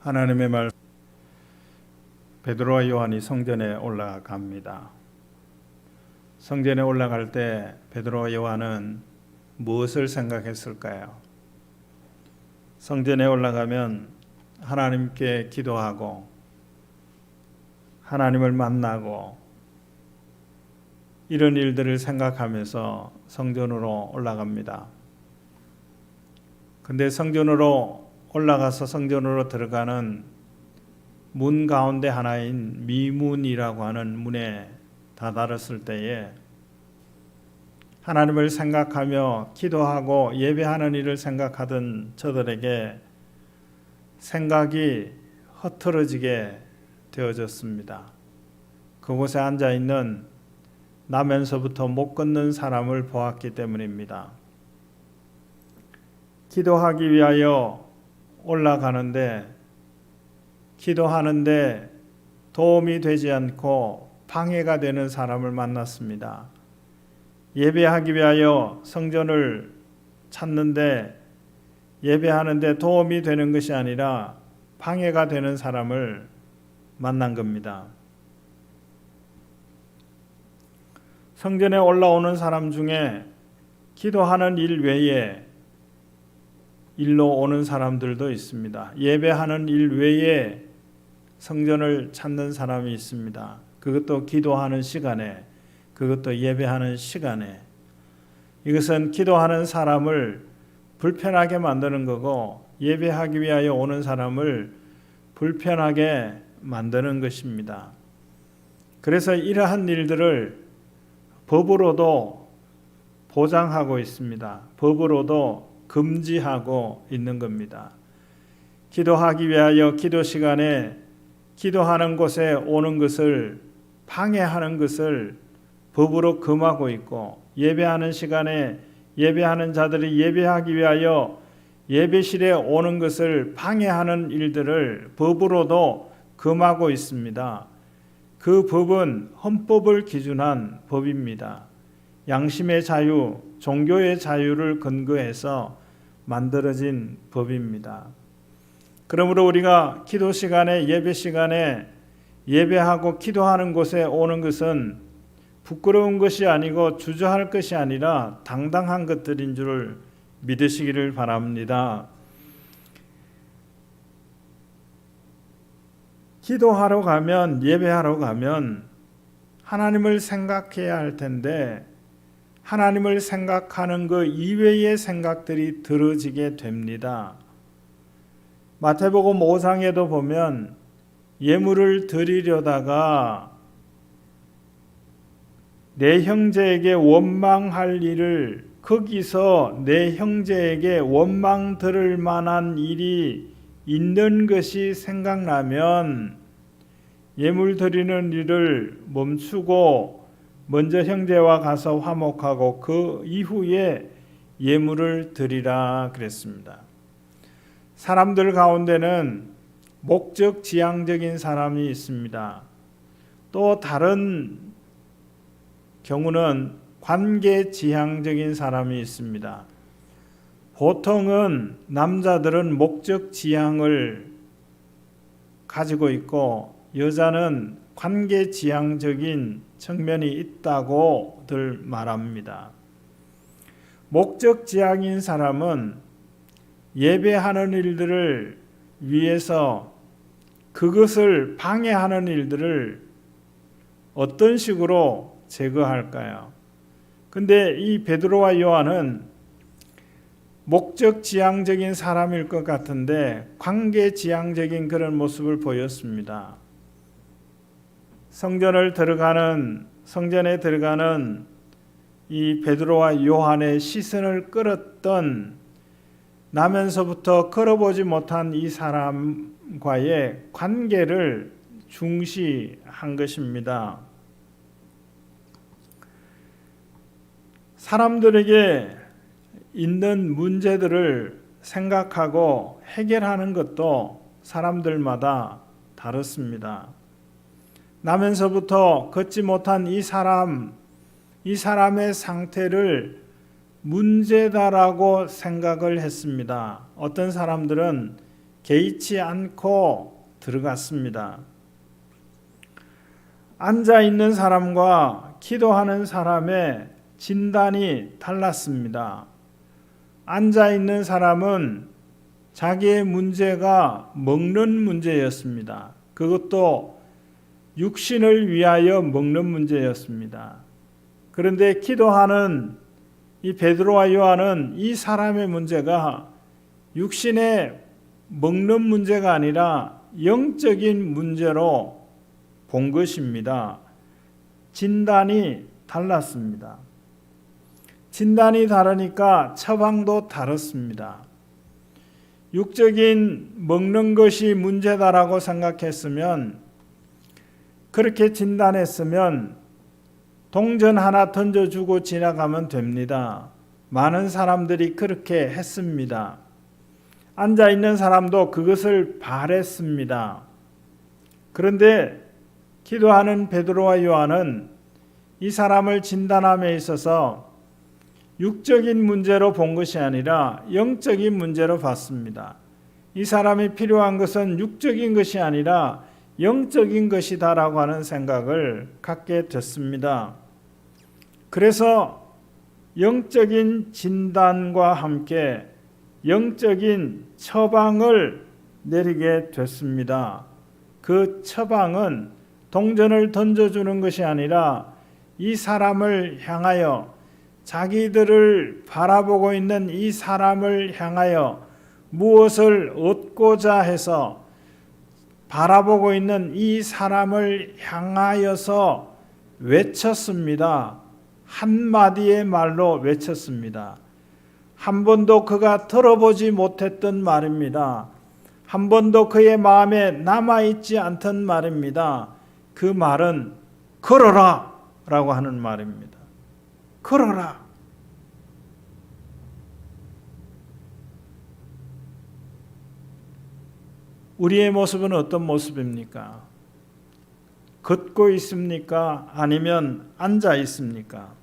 하나님의 말 베드로와 요한이 성전에 올라갑니다. 성전에 올라갈 때 베드로와 요한은 무엇을 생각했을까요? 성전에 올라가면 하나님께 기도하고 하나님을 만나고 이런 일들을 생각하면서 성전으로 올라갑니다. 근데 성전으로 올라가서 성전으로 들어가는 문 가운데 하나인 미문이라고 하는 문에 다다랐을 때에 하나님을 생각하며 기도하고 예배하는 일을 생각하던 저들에게 생각이 흐트러지게 되어졌습니다. 그곳에 앉아있는 나면서부터 못 걷는 사람을 보았기 때문입니다. 기도하기 위하여 올라가는데 기도하는데 도움이 되지 않고 방해가 되는 사람을 만났습니다. 예배하기 위하여 성전을 찾는데 예배하는데 도움이 되는 것이 아니라 방해가 되는 사람을 만난 겁니다. 성전에 올라오는 사람 중에 기도하는 일 외에 일로 오는 사람들도 있습니다. 예배하는 일 외에 성전을 찾는 사람이 있습니다. 그것도 기도하는 시간에, 그것도 예배하는 시간에. 이것은 기도하는 사람을 불편하게 만드는 거고 예배하기 위하여 오는 사람을 불편하게 만드는 것입니다. 그래서 이러한 일들을 법으로도 보장하고 있습니다. 법으로도 금지하고 있는 겁니다. 기도하기 위하여 기도 시간에 기도하는 곳에 오는 것을 방해하는 것을 법으로 금하고 있고 예배하는 시간에 예배하는 자들이 예배하기 위하여 예배실에 오는 것을 방해하는 일들을 법으로도 금하고 있습니다. 그 법은 헌법을 기준한 법입니다. 양심의 자유, 종교의 자유를 근거해서 만들어진 법입니다. 그러므로 우리가 기도 시간에 예배 시간에 예배하고 기도하는 곳에 오는 것은 부끄러운 것이 아니고 주저할 것이 아니라 당당한 것들인 줄 믿으시기를 바랍니다. 기도하러 가면 예배하러 가면 하나님을 생각해야 할 텐데 하나님을 생각하는 그 이외의 생각들이 들어지게 됩니다. 마태복음 5장에도 보면 예물을 드리려다가 내 형제에게 원망할 일을 거기서 내 형제에게 원망 들을 만한 일이 있는 것이 생각나면 예물 드리는 일을 멈추고 먼저 형제와 가서 화목하고 그 이후에 예물을 드리라 그랬습니다. 사람들 가운데는 목적 지향적인 사람이 있습니다. 또 다른 경우는 관계 지향적인 사람이 있습니다. 보통은 남자들은 목적 지향을 가지고 있고 여자는 관계 지향적인 측면이 있다고들 말합니다. 목적 지향인 사람은 예배하는 일들을 위해서 그것을 방해하는 일들을 어떤 식으로 제거할까요? 근데 이 베드로와 요한은 목적 지향적인 사람일 것 같은데 관계 지향적인 그런 모습을 보였습니다. 성전에 들어가는 이 베드로와 요한의 시선을 끌었던 나면서부터 걸어보지 못한 이 사람과의 관계를 중시한 것입니다. 사람들에게 있는 문제들을 생각하고 해결하는 것도 사람들마다 다릅니다. 나면서부터 걷지 못한 이 사람의 상태를 문제다라고 생각을 했습니다. 어떤 사람들은 개의치 않고 들어갔습니다. 앉아 있는 사람과 기도하는 사람의 진단이 달랐습니다. 앉아 있는 사람은 자기의 문제가 먹는 문제였습니다. 그것도 육신을 위하여 먹는 문제였습니다. 그런데 기도하는 이 베드로와 요한은 이 사람의 문제가 육신의 먹는 문제가 아니라 영적인 문제로 본 것입니다. 진단이 달랐습니다. 진단이 다르니까 처방도 다릅니다. 육적인 먹는 것이 문제다라고 생각했으면, 그렇게 진단했으면 동전 하나 던져주고 지나가면 됩니다. 많은 사람들이 그렇게 했습니다. 앉아있는 사람도 그것을 바랬습니다. 그런데 기도하는 베드로와 요한은 이 사람을 진단함에 있어서 육적인 문제로 본 것이 아니라 영적인 문제로 봤습니다. 이 사람이 필요한 것은 육적인 것이 아니라 영적인 것이다라고 하는 생각을 갖게 됐습니다. 그래서 영적인 진단과 함께 영적인 처방을 내리게 됐습니다. 그 처방은 동전을 던져주는 것이 아니라 이 사람을 향하여, 자기들을 바라보고 있는 이 사람을 향하여 무엇을 얻고자 해서 바라보고 있는 이 사람을 향하여서 외쳤습니다. 한마디의 말로 외쳤습니다. 한 번도 그가 들어보지 못했던 말입니다. 한 번도 그의 마음에 남아있지 않던 말입니다. 그 말은 걸어라 라고 하는 말입니다. 걸어라. 우리의 모습은 어떤 모습입니까? 걷고 있습니까? 아니면 앉아 있습니까?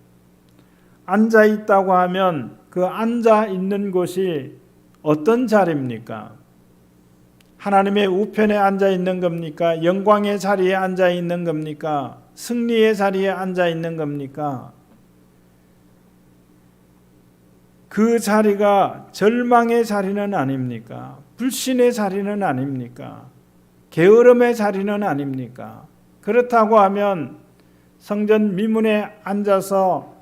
앉아 있다고 하면 그 앉아 있는 곳이 어떤 자리입니까? 하나님의 우편에 앉아 있는 겁니까? 영광의 자리에 앉아 있는 겁니까? 승리의 자리에 앉아 있는 겁니까? 그 자리가 절망의 자리는 아닙니까? 불신의 자리는 아닙니까? 게으름의 자리는 아닙니까? 그렇다고 하면 성전 미문에 앉아서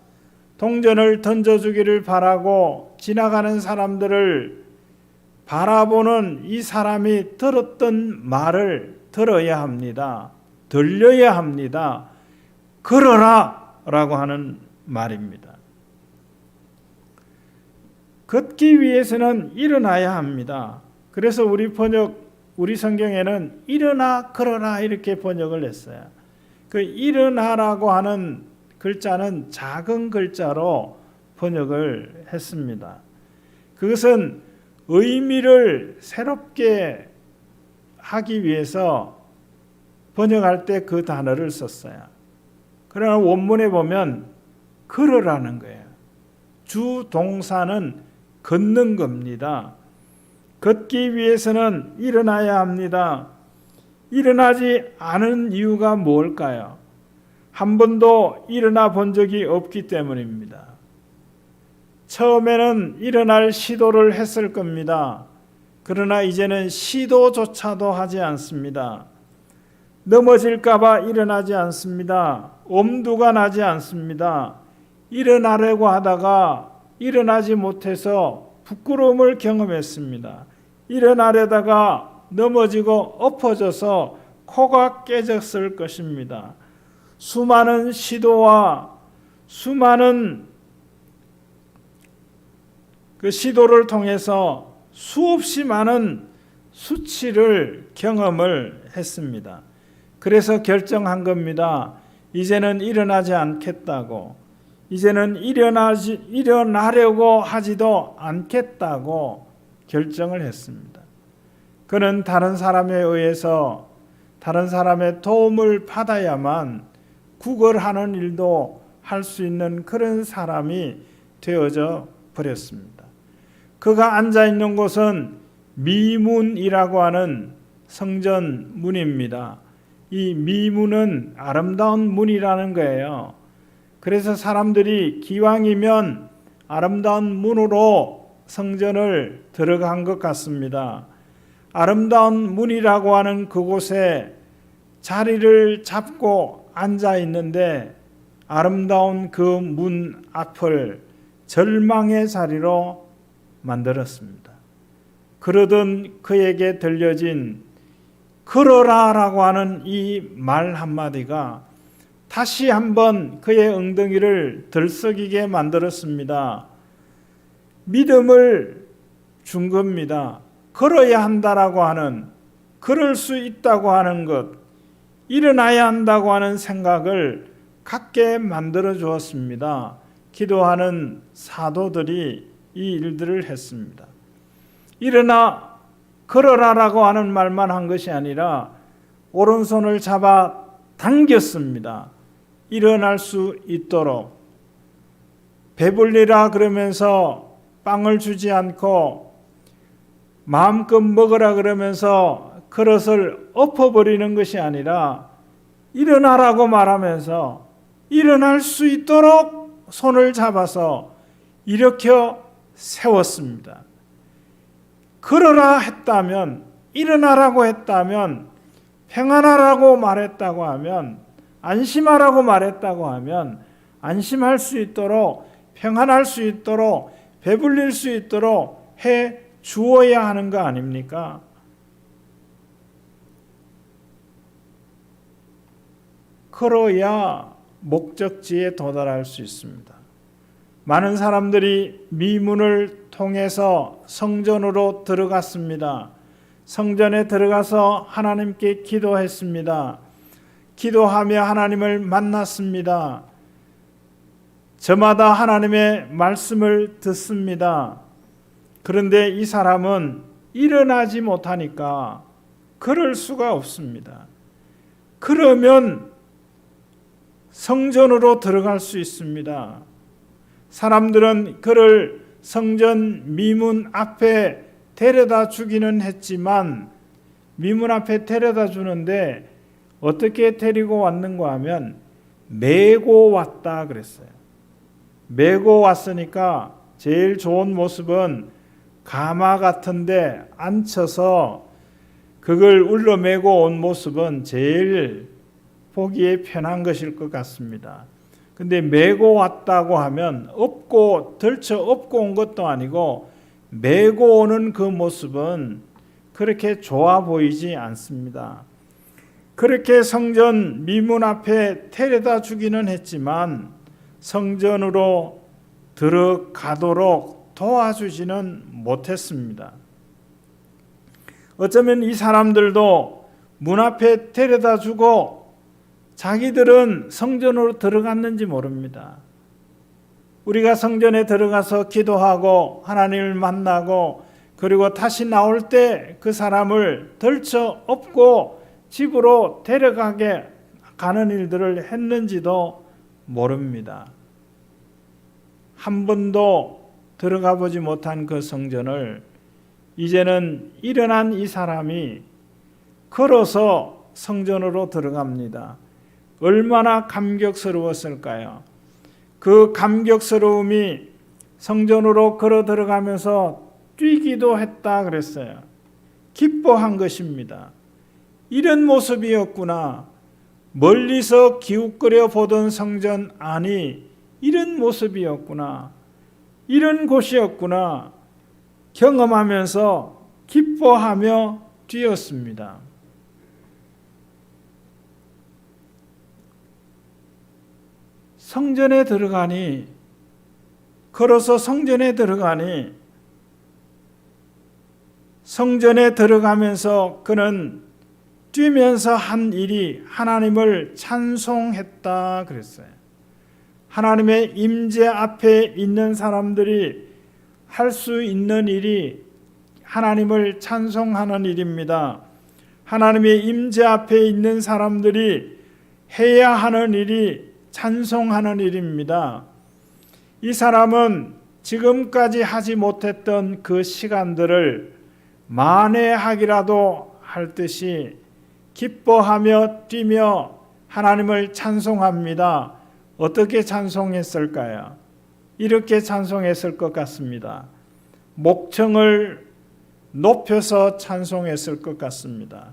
동전을 던져주기를 바라고 지나가는 사람들을 바라보는 이 사람이 들었던 말을 들어야 합니다. 들려야 합니다. 걸어라 라고 하는 말입니다. 걷기 위해서는 일어나야 합니다. 그래서 우리 성경에는 일어나 걸어라 이렇게 번역을 했어요. 그 일어나라고 하는 글자는 작은 글자로 번역을 했습니다. 그것은 의미를 새롭게 하기 위해서 번역할 때 그 단어를 썼어요. 그러나 원문에 보면 걸으라는 거예요. 주 동사는 걷는 겁니다. 걷기 위해서는 일어나야 합니다. 일어나지 않은 이유가 뭘까요? 한 번도 일어나 본 적이 없기 때문입니다. 처음에는 일어날 시도를 했을 겁니다. 그러나 이제는 시도조차도 하지 않습니다. 넘어질까 봐 일어나지 않습니다. 엄두가 나지 않습니다. 일어나려고 하다가 일어나지 못해서 부끄러움을 경험했습니다. 일어나려다가 넘어지고 엎어져서 코가 깨졌을 것입니다. 수많은 시도와 수많은 그 시도를 통해서 수없이 많은 수치를 경험을 했습니다. 그래서 결정한 겁니다. 이제는 일어나지 않겠다고, 이제는 일어나려고 하지도 않겠다고 결정을 했습니다. 그는 다른 사람에 의해서 다른 사람의 도움을 받아야만 구걸하는 일도 할 수 있는 그런 사람이 되어져 버렸습니다. 그가 앉아 있는 곳은 미문이라고 하는 성전 문입니다. 이 미문은 아름다운 문이라는 거예요. 그래서 사람들이 기왕이면 아름다운 문으로 성전을 들어간 것 같습니다. 아름다운 문이라고 하는 그곳에 자리를 잡고 앉아 있는데 아름다운 그 문 앞을 절망의 자리로 만들었습니다. 그러던 그에게 들려진 걸어라라고 하는 이 말 한마디가 다시 한번 그의 엉덩이를 들썩이게 만들었습니다. 믿음을 준 겁니다. 걸어야 한다라고 하는, 걸을 수 있다고 하는 것, 일어나야 한다고 하는 생각을 갖게 만들어 주었습니다. 기도하는 사도들이 이 일들을 했습니다. 일어나 걸어라라고 하는 말만 한 것이 아니라 오른손을 잡아 당겼습니다. 일어날 수 있도록. 배불리라 그러면서 빵을 주지 않고 마음껏 먹으라 그러면서 그릇을 엎어버리는 것이 아니라 일어나라고 말하면서 일어날 수 있도록 손을 잡아서 일으켜 세웠습니다. 걸어라 했다면, 일어나라고 했다면, 평안하라고 말했다고 하면, 안심하라고 말했다고 하면 안심할 수 있도록, 평안할 수 있도록, 배불릴 수 있도록 해 주어야 하는 거 아닙니까? 걸어야 목적지에 도달할 수 있습니다. 많은 사람들이 미문을 통해서 성전으로 들어갔습니다. 성전에 들어가서 하나님께 기도했습니다. 기도하며 하나님을 만났습니다. 저마다 하나님의 말씀을 듣습니다. 그런데 이 사람은 일어나지 못하니까 걸을 수가 없습니다. 그러면 성전으로 들어갈 수 있습니다. 사람들은 그를 성전 미문 앞에 데려다 주기는 했지만 미문 앞에 데려다 주는데 어떻게 데리고 왔는가 하면 메고 왔다 그랬어요. 메고 왔으니까 제일 좋은 모습은 가마 같은데 앉혀서 그걸 울러매고 온 모습은 제일 보기에 편한 것일 것 같습니다. 근데 메고 왔다고 하면 업고 들쳐 업고 온 것도 아니고 메고 오는 그 모습은 그렇게 좋아 보이지 않습니다. 그렇게 성전 미문 앞에 데려다 주기는 했지만 성전으로 들어가도록 도와주지는 못했습니다. 어쩌면 이 사람들도 문 앞에 데려다 주고 자기들은 성전으로 들어갔는지 모릅니다. 우리가 성전에 들어가서 기도하고 하나님을 만나고 그리고 다시 나올 때 그 사람을 덜쳐 업고 집으로 데려가게 가는 일들을 했는지도 모릅니다. 한 번도 들어가 보지 못한 그 성전을 이제는 일어난 이 사람이 걸어서 성전으로 들어갑니다. 얼마나 감격스러웠을까요? 그 감격스러움이 성전으로 걸어 들어가면서 뛰기도 했다 그랬어요. 기뻐한 것입니다. 이런 모습이었구나. 멀리서 기웃거려 보던 성전 안이 이런 모습이었구나. 이런 곳이었구나. 경험하면서 기뻐하며 뛰었습니다. 성전에 들어가니, 걸어서 성전에 들어가니, 성전에 들어가면서 그는 뛰면서 한 일이 하나님을 찬송했다 그랬어요. 하나님의 임재 앞에 있는 사람들이 할 수 있는 일이 하나님을 찬송하는 일입니다. 하나님의 임재 앞에 있는 사람들이 해야 하는 일이 찬송하는 일입니다. 이 사람은 지금까지 하지 못했던 그 시간들을 만회하기라도 할 듯이 기뻐하며 뛰며 하나님을 찬송합니다. 어떻게 찬송했을까요? 이렇게 찬송했을 것 같습니다. 목청을 높여서 찬송했을 것 같습니다.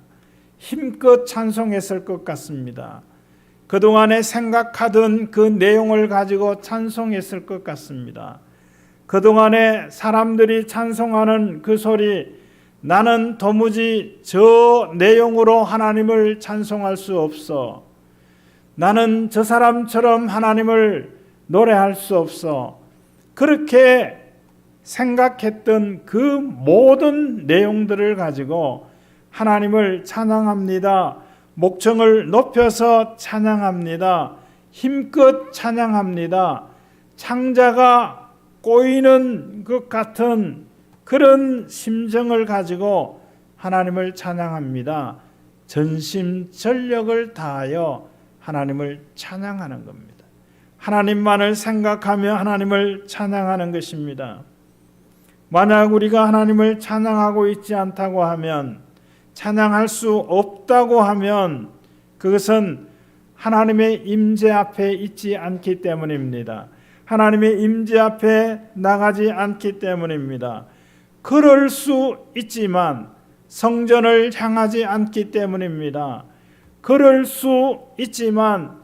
힘껏 찬송했을 것 같습니다. 그동안에 생각하던 그 내용을 가지고 찬송했을 것 같습니다. 그동안에 사람들이 찬송하는 그 소리, 나는 도무지 저 내용으로 하나님을 찬송할 수 없어. 나는 저 사람처럼 하나님을 노래할 수 없어. 그렇게 생각했던 그 모든 내용들을 가지고 하나님을 찬양합니다. 목청을 높여서 찬양합니다. 힘껏 찬양합니다. 창자가 꼬이는 것 같은 그런 심정을 가지고 하나님을 찬양합니다. 전심전력을 다하여 하나님을 찬양하는 겁니다. 하나님만을 생각하며 하나님을 찬양하는 것입니다. 만약 우리가 하나님을 찬양하고 있지 않다고 하면, 찬양할 수 없다고 하면 그것은 하나님의 임재 앞에 있지 않기 때문입니다. 하나님의 임재 앞에 나가지 않기 때문입니다. 그럴 수 있지만 성전을 향하지 않기 때문입니다. 그럴 수 있지만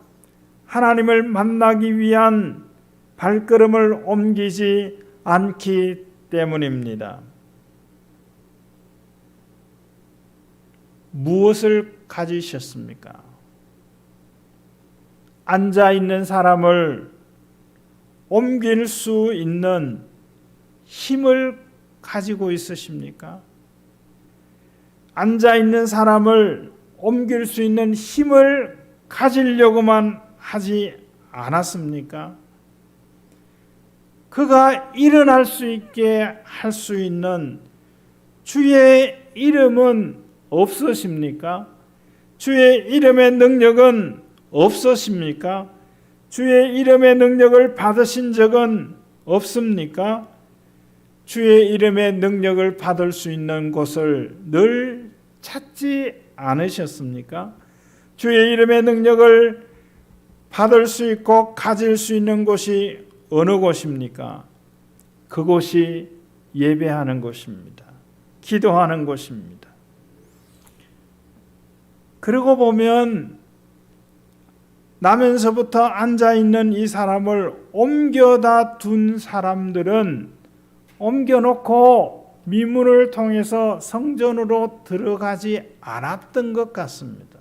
하나님을 만나기 위한 발걸음을 옮기지 않기 때문입니다. 무엇을 가지셨습니까? 앉아 있는 사람을 옮길 수 있는 힘을 가지고 있으십니까? 앉아 있는 사람을 옮길 수 있는 힘을 가지려고만 하지 않았습니까? 그가 일어날 수 있게 할 수 있는 주의 이름은 없으십니까? 주의 이름의 능력은 없으십니까? 주의 이름의 능력을 받으신 적은 없습니까? 주의 이름의 능력을 받을 수 있는 곳을 늘 찾지 않으셨습니까? 주의 이름의 능력을 받을 수 있고 가질 수 있는 곳이 어느 곳입니까? 그곳이 예배하는 곳입니다. 기도하는 곳입니다. 그러고 보면 나면서부터 앉아있는 이 사람을 옮겨다 둔 사람들은 옮겨놓고 미문을 통해서 성전으로 들어가지 않았던 것 같습니다.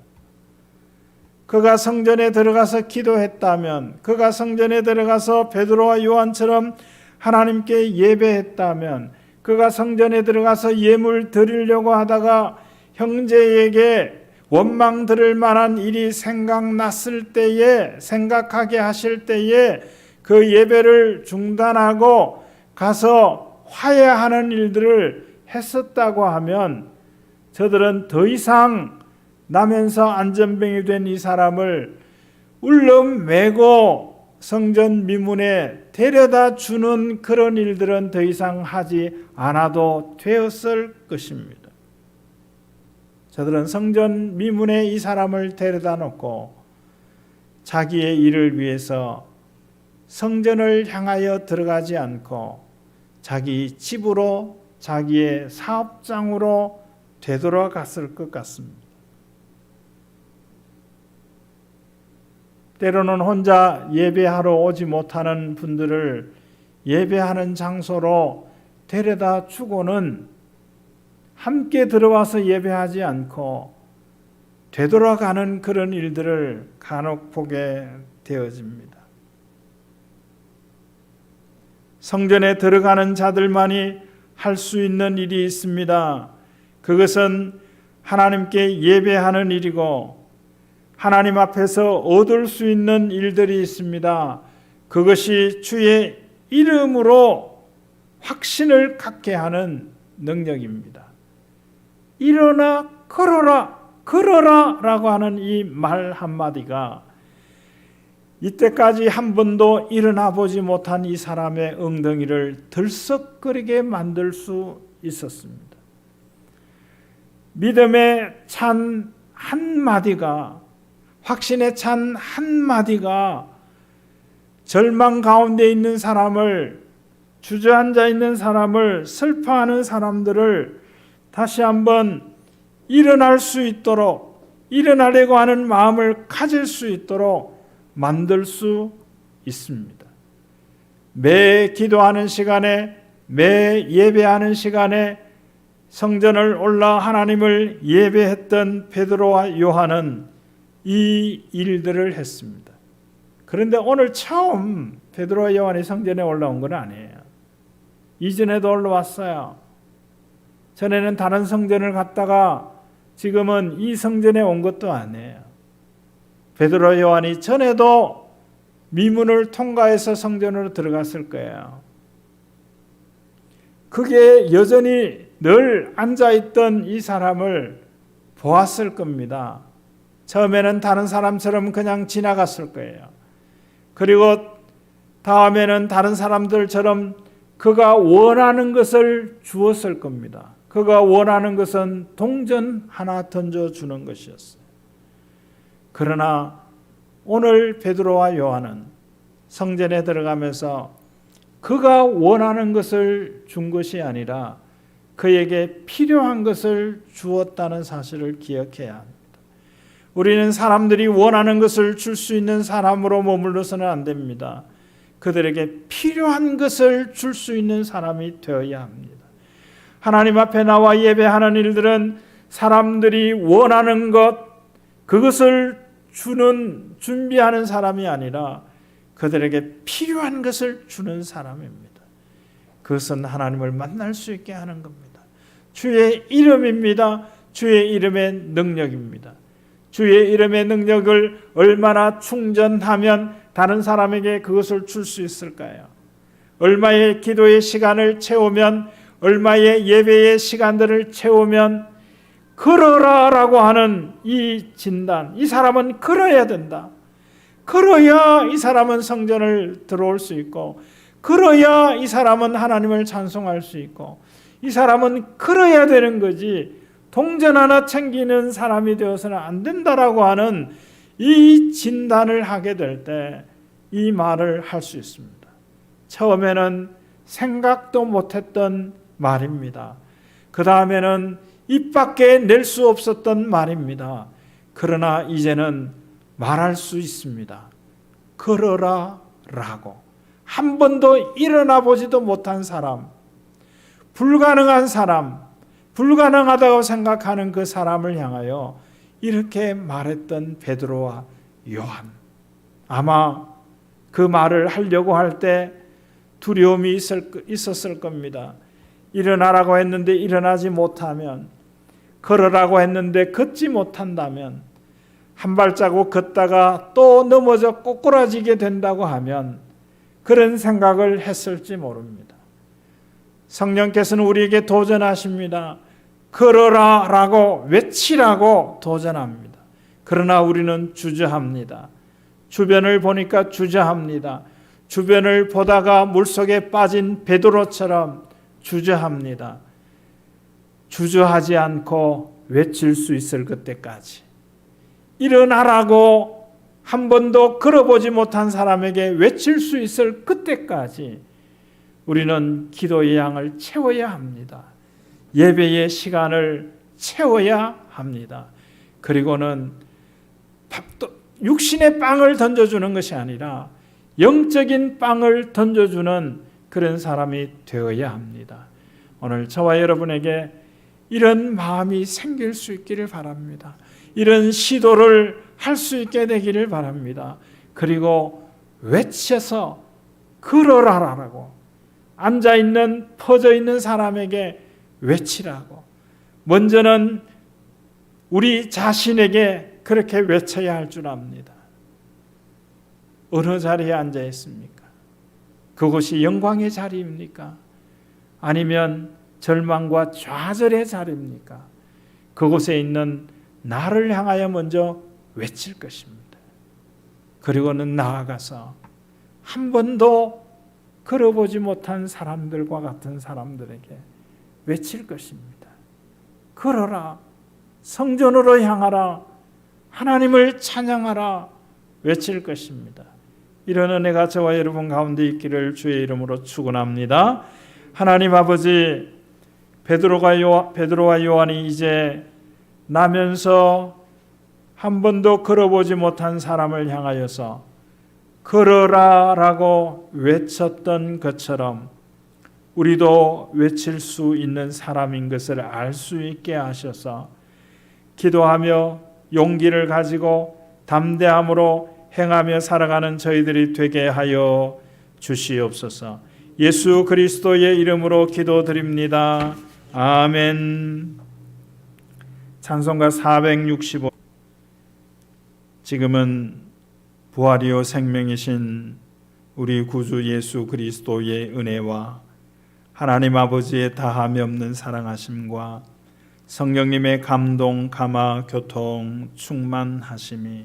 그가 성전에 들어가서 기도했다면, 그가 성전에 들어가서 베드로와 요한처럼 하나님께 예배했다면, 그가 성전에 들어가서 예물 드리려고 하다가 형제에게 원망 들을 만한 일이 생각났을 때에, 생각하게 하실 때에 그 예배를 중단하고 가서 화해하는 일들을 했었다고 하면, 저들은 더 이상 나면서 안전병이 된 이 사람을 울름매고 성전 미문에 데려다 주는 그런 일들은 더 이상 하지 않아도 되었을 것입니다. 저들은 성전 미문에 이 사람을 데려다 놓고 자기의 일을 위해서 성전을 향하여 들어가지 않고 자기 집으로, 자기의 사업장으로 되돌아갔을 것 같습니다. 때로는 혼자 예배하러 오지 못하는 분들을 예배하는 장소로 데려다 주고는 함께 들어와서 예배하지 않고 되돌아가는 그런 일들을 간혹 보게 되어집니다. 성전에 들어가는 자들만이 할 수 있는 일이 있습니다. 그것은 하나님께 예배하는 일이고 하나님 앞에서 얻을 수 있는 일들이 있습니다. 그것이 주의 이름으로 확신을 갖게 하는 능력입니다. 일어나 걸어라, 걸어라 라고 하는 이 말 한마디가 이때까지 한 번도 일어나 보지 못한 이 사람의 엉덩이를 들썩거리게 만들 수 있었습니다. 믿음의 찬 한마디가, 확신의 찬 한마디가 절망 가운데 있는 사람을, 주저앉아 있는 사람을, 슬퍼하는 사람들을 다시 한번 일어날 수 있도록, 일어나려고 하는 마음을 가질 수 있도록 만들 수 있습니다. 매 기도하는 시간에, 매 예배하는 시간에 성전을 올라 하나님을 예배했던 베드로와 요한은 이 일들을 했습니다. 그런데 오늘 처음 베드로와 요한이 성전에 올라온 건 아니에요. 이전에도 올라왔어요. 전에는 다른 성전을 갔다가 지금은 이 성전에 온 것도 아니에요. 베드로와 요한이 전에도 미문을 통과해서 성전으로 들어갔을 거예요. 그게 여전히 늘 앉아있던 이 사람을 보았을 겁니다. 처음에는 다른 사람처럼 그냥 지나갔을 거예요. 그리고 다음에는 다른 사람들처럼 그가 원하는 것을 주었을 겁니다. 그가 원하는 것은 동전 하나 던져주는 것이었어요. 그러나 오늘 베드로와 요한은 성전에 들어가면서 그가 원하는 것을 준 것이 아니라 그에게 필요한 것을 주었다는 사실을 기억해야 합니다. 우리는 사람들이 원하는 것을 줄 수 있는 사람으로 머물러서는 안 됩니다. 그들에게 필요한 것을 줄 수 있는 사람이 되어야 합니다. 하나님 앞에 나와 예배하는 일들은 사람들이 원하는 것, 그것을 준비하는 사람이 아니라 그들에게 필요한 것을 주는 사람입니다. 그것은 하나님을 만날 수 있게 하는 겁니다. 주의 이름입니다. 주의 이름의 능력입니다. 주의 이름의 능력을 얼마나 충전하면 다른 사람에게 그것을 줄 수 있을까요? 얼마의 기도의 시간을 채우면, 얼마의 예배의 시간들을 채우면 걸어라라고 하는 이 진단, 이 사람은 걸어야 된다. 걸어야 이 사람은 성전을 들어올 수 있고, 걸어야 이 사람은 하나님을 찬송할 수 있고, 이 사람은 걸어야 되는 거지 동전 하나 챙기는 사람이 되어서는 안 된다라고 하는 이 진단을 하게 될 때 이 말을 할 수 있습니다. 처음에는 생각도 못했던 말입니다. 그 다음에는 입 밖에 낼 수 없었던 말입니다. 그러나 이제는 말할 수 있습니다. 걸어라 라고. 한 번도 일어나 보지도 못한 사람, 불가능한 사람, 불가능하다고 생각하는 그 사람을 향하여 이렇게 말했던 베드로와 요한. 아마 그 말을 하려고 할 때 두려움이 있었을 겁니다. 일어나라고 했는데 일어나지 못하면, 걸으라고 했는데 걷지 못한다면, 한 발자국 걷다가 또 넘어져 꼬꾸라지게 된다고 하면 그런 생각을 했을지 모릅니다. 성령께서는 우리에게 도전하십니다. 걸어라 라고, 외치라고 도전합니다. 그러나 우리는 주저합니다. 주변을 보니까 주저합니다. 주변을 보다가 물속에 빠진 베드로처럼 주저합니다. 주저하지 않고 외칠 수 있을 그때까지, 일어나라고 한 번도 걸어보지 못한 사람에게 외칠 수 있을 그때까지 우리는 기도의 양을 채워야 합니다. 예배의 시간을 채워야 합니다. 그리고는 육신의 빵을 던져주는 것이 아니라 영적인 빵을 던져주는 그런 사람이 되어야 합니다. 오늘 저와 여러분에게 이런 마음이 생길 수 있기를 바랍니다. 이런 시도를 할 수 있게 되기를 바랍니다. 그리고 외쳐서 걸어라라고, 앉아있는, 퍼져있는 사람에게 외치라고, 먼저는 우리 자신에게 그렇게 외쳐야 할 줄 압니다. 어느 자리에 앉아 있습니까? 그곳이 영광의 자리입니까? 아니면 절망과 좌절의 자리입니까? 그곳에 있는 나를 향하여 먼저 외칠 것입니다. 그리고는 나아가서 한 번도 걸어보지 못한 사람들과 같은 사람들에게 외칠 것입니다. 걸어라, 성전으로 향하라, 하나님을 찬양하라 외칠 것입니다. 이런 은혜가 저와 여러분 가운데 있기를 주의 이름으로 축원합니다. 하나님 아버지, 베드로와 요한이 이제 나면서 한 번도 걸어보지 못한 사람을 향하여서 걸어라라고 외쳤던 것처럼 우리도 외칠 수 있는 사람인 것을 알 수 있게 하셔서 기도하며 용기를 가지고 담대함으로 행하며 살아가는 저희들이 되게 하여 주시옵소서. 예수 그리스도의 이름으로 기도드립니다. 아멘. 찬송가 465. 지금은 부활이요 생명이신 우리 구주 예수 그리스도의 은혜와 하나님 아버지의 다함이 없는 사랑하심과 성령님의 감동, 감화, 교통, 충만하심이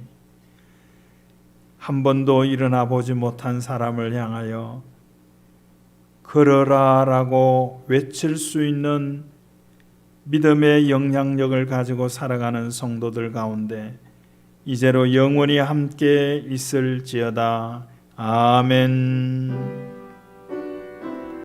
한 번도 일어나 보지 못한 사람을 향하여 걸어라라고 외칠 수 있는 믿음의 영향력을 가지고 살아가는 성도들 가운데 이제로 영원히 함께 있을지어다. 아멘.